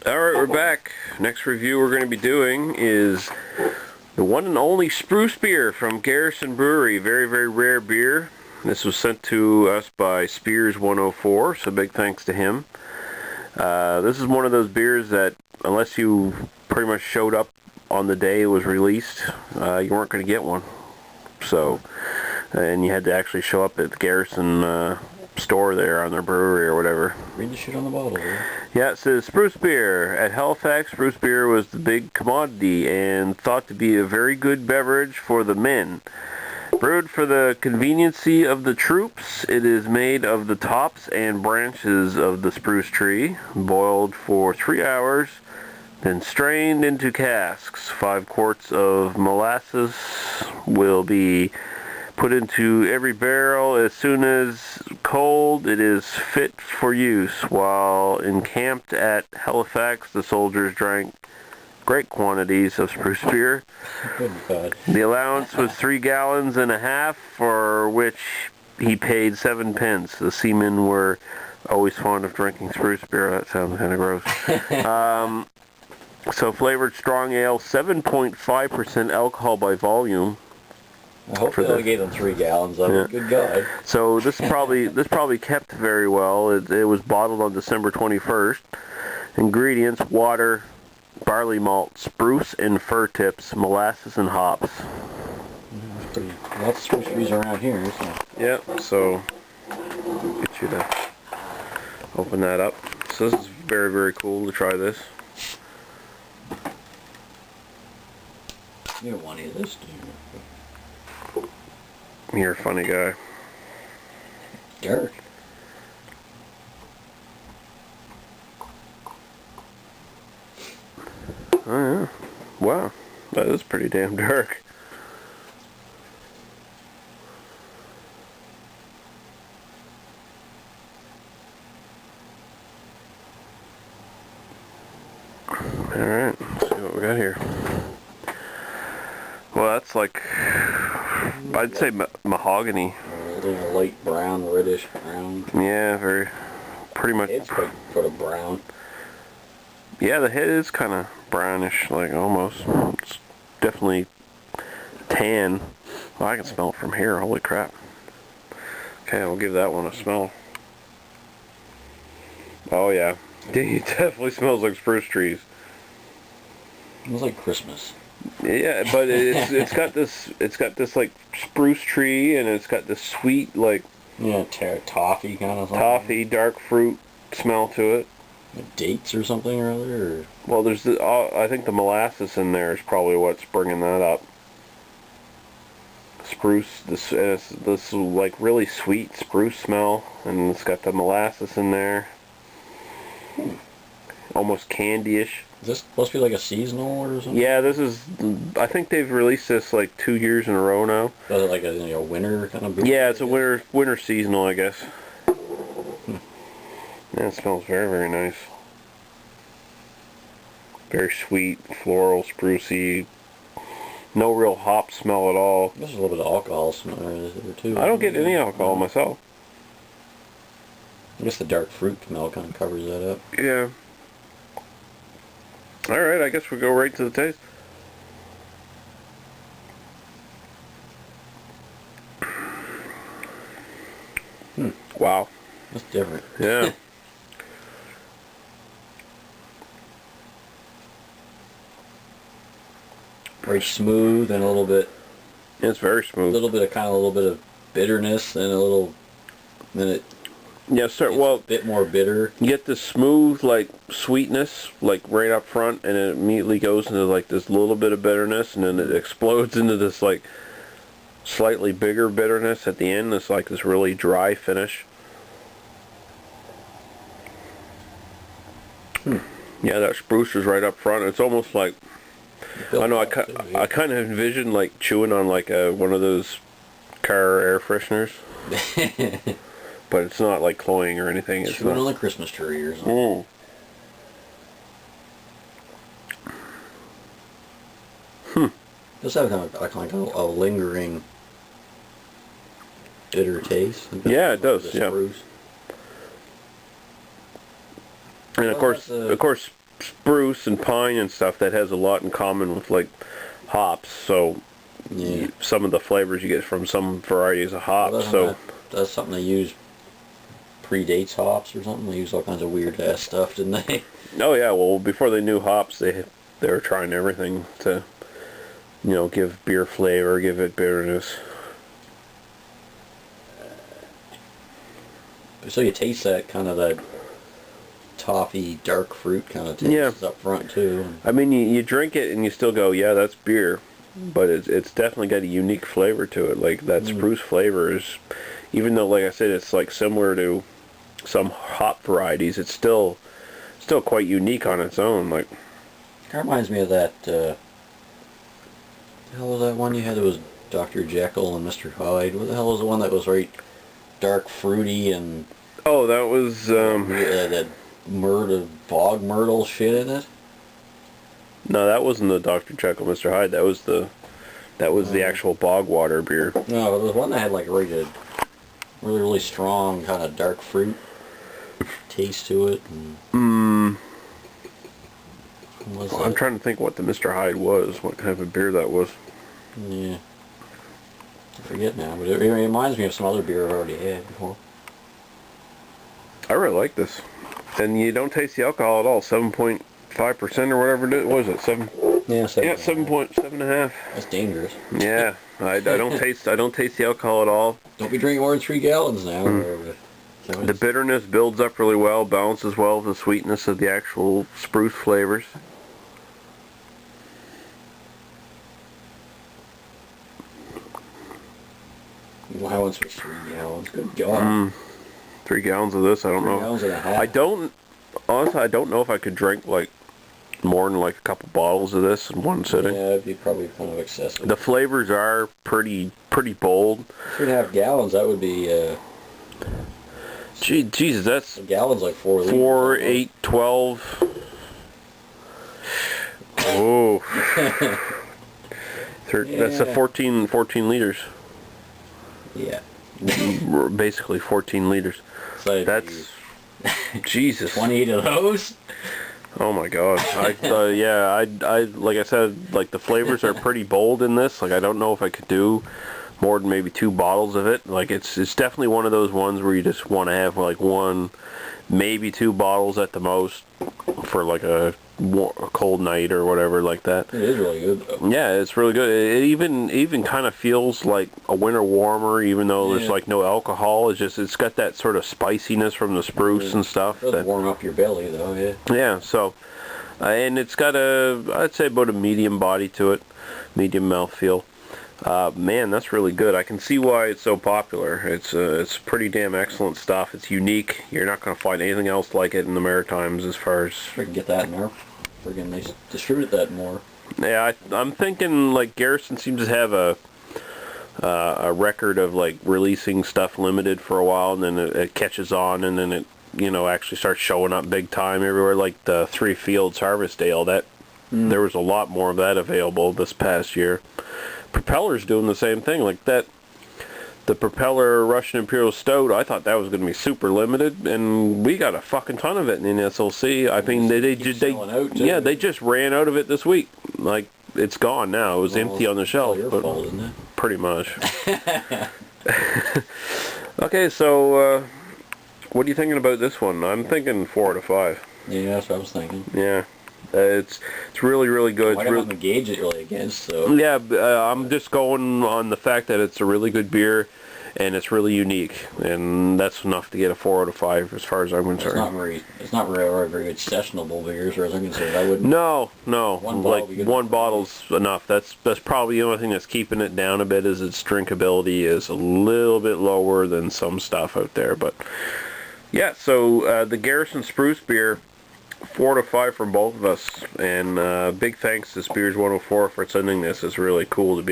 Alright, we're back. Next review we're going to be doing is the one and only Spruce beer from Garrison Brewery. Very, very rare beer. This was sent to us by Spears 104, so big thanks to him. This is one of those beers that, unless you pretty much showed up on the day it was released, you weren't going to get one. So, and you had to actually show up at the Garrison store there on their brewery or whatever. Read the shit on the bottle, dude. Yeah, it says Spruce beer. At Halifax, Spruce beer was the big commodity and thought to be a very good beverage for the men. Brewed for the conveniency of the troops, it is made of the tops and branches of the spruce tree, boiled for 3 hours, then strained into casks. 5 quarts of molasses will be put into every barrel. As soon as cold, it is fit for use. While encamped at Halifax, the soldiers drank great quantities of spruce beer. The allowance was 3.5 gallons, for which he paid 7 pence. The seamen were always fond of drinking spruce beer. That sounds kind of gross. So flavored strong ale, 7.5% alcohol by volume. I hope they gave them 3 gallons of it. Good God. So this probably kept very well. It was bottled on December 21st. Ingredients: water, barley malt, spruce and fir tips, molasses and hops. Lots of spruce trees around here. So. Yeah, so get you to open that up. So this is very, very cool to try this. You don't want any of this, do you? You're a funny guy. Dark. Oh yeah. Wow. That is pretty damn dark. Alright, let's see what we got here. Well, that's like, I'd say mahogany. A little light brown, reddish brown. Yeah, pretty much. It's quite sort of brown. Yeah, the head is kind of brownish, like almost. It's definitely tan. Well, I can smell it from here. Holy crap. Okay, I'll give that one a smell. Oh yeah, it definitely smells like spruce trees. It smells like Christmas. Yeah, but it's got this like spruce tree, and it's got this sweet like toffee kind of thing. Toffee, dark fruit smell to it. Like dates or something or other. Or? Well, there's I think the molasses in there is probably what's bringing that up. Spruce, this like really sweet spruce smell, and it's got the molasses in there. Almost candy-ish. Is this supposed to be like a seasonal or something? Yeah, this is. I think they've released this like 2 years in a row now. Is it like a winter kind of beer? Yeah, it's a winter seasonal, I guess. Yeah, it smells very, very nice. Very sweet, floral, sprucey. No real hop smell at all. There's a little bit of alcohol smell there too. I don't get any alcohol myself. I guess the dark fruit smell kind of covers that up. Yeah. Alright, I guess we'll go right to the taste. Wow. That's different. Yeah. Very smooth and a little bit. It's very smooth. A little bit of bitterness and a little. Then it. Yes, sir. Well, a bit more bitter. You get this smooth, like, sweetness, like, right up front, and it immediately goes into, like, this little bit of bitterness, and then it explodes into this, like, slightly bigger bitterness at the end. It's like this really dry finish. Yeah, that spruce is right up front. It's almost like, I know, I kind of envision, like, chewing on, like, one of those car air fresheners. But it's not like cloying or anything. It's chewing on the Christmas tree or something. Does have kind of a lingering bitter taste. Yeah, it does. Yeah. Spruce. And of course, spruce and pine and stuff that has a lot in common with like hops. So Yeah. some of the flavors you get from some varieties of hops. Well, So that's something they use predates hops or something. They use all kinds of weird ass stuff, didn't they? oh yeah, well before they knew hops, they were trying everything to, you know, give beer flavor, give it bitterness. So you taste that kind of that toffee, dark fruit kind of taste up front too. I mean, you drink it and you still go, yeah, that's beer, but it's definitely got a unique flavor to it. Like that spruce flavor is, even though, like I said, it's like similar to some hop varieties, it's still quite unique on its own. Like, Kind of reminds me of that. The hell was that one you had? It was Dr. Jekyll and Mr. Hyde. What the hell was the one that was right dark, fruity, and oh, that was that bog myrtle shit in it? no, that wasn't the Dr. Jekyll, Mr. Hyde. That was the actual bog water beer. No, it was one that had like a really, really strong kind of dark fruit taste to it. I'm trying to think what the Mr. Hyde was, what kind of a beer that was. Yeah. I forget now, but it reminds me of some other beer I've already had before. I really like this. And you don't taste the alcohol at all. 7.5% or whatever it is. What is it? 7? Yeah, 7.5. That's dangerous. Yeah. I don't taste the alcohol at all. Don't be drinking more than 3 gallons now. The bitterness builds up really well, balances well with the sweetness of the actual spruce flavors. Wow, it's 3 gallons. Good God. 3 gallons of this, I don't 3 know. gallons and a half. Honestly, I don't know if I could drink like more than like a couple bottles of this in one sitting. Yeah, it'd be probably kind of excessive. The flavors are pretty bold. 3.5 gallons, that would be, Gee, Jesus, that's a gallon's like 4 liters. 4, 8, 12. Oh. That's a 14 liters. Yeah. Basically 14 liters. So That's Jesus. 28 of those? Oh my God. I like I said, like the flavors are pretty bold in this. Like I don't know if I could do more than maybe 2 bottles of it. Like it's definitely one of those ones where you just want to have like 1, maybe 2 bottles at the most for like a cold night or whatever like that. It is really good though. Yeah, it's really good. It even kind of feels like a winter warmer, even though there's like no alcohol. It's got that sort of spiciness from the spruce and stuff. It does warm up your belly though, yeah. Yeah, so and it's got I'd say about a medium body to it, medium mouthfeel. Man, that's really good. I can see why it's so popular. It's pretty damn excellent stuff. It's unique. You're not going to find anything else like it in the Maritimes as far as... We can get that in there. Friggin' they distribute that more. Yeah, I'm thinking like Garrison seems to have a record of like releasing stuff limited for a while, and then it catches on, and then it actually starts showing up big time everywhere. Like the Three Fields Harvest Ale, there was a lot more of that available this past year. Propeller's doing the same thing like that. The Propeller Russian Imperial Stout, I thought that was going to be super limited, and we got a fucking ton of it in the SLC. I mean, they just ran out of it this week. Like, it's gone now. It was empty on the shelf. It's all your fault, isn't it? Pretty much. Okay, so what are you thinking about this one? I'm thinking 4 out of 5. Yeah, that's what I was thinking. Yeah. It's really, really good. I got nothing to gauge it really against, so... Yeah, I'm just going on the fact that it's a really good beer, and it's really unique, and that's enough to get a 4 out of 5 as far as I'm concerned. It's not very good sessionable beers, or as I'm concerned. I wouldn't... No. One bottle's enough. That's probably the only thing that's keeping it down a bit, is its drinkability is a little bit lower than some stuff out there, but... Yeah, so the Garrison Spruce beer... 4 to 5 from both of us, and big thanks to Spears 104 for sending this. It's really cool to be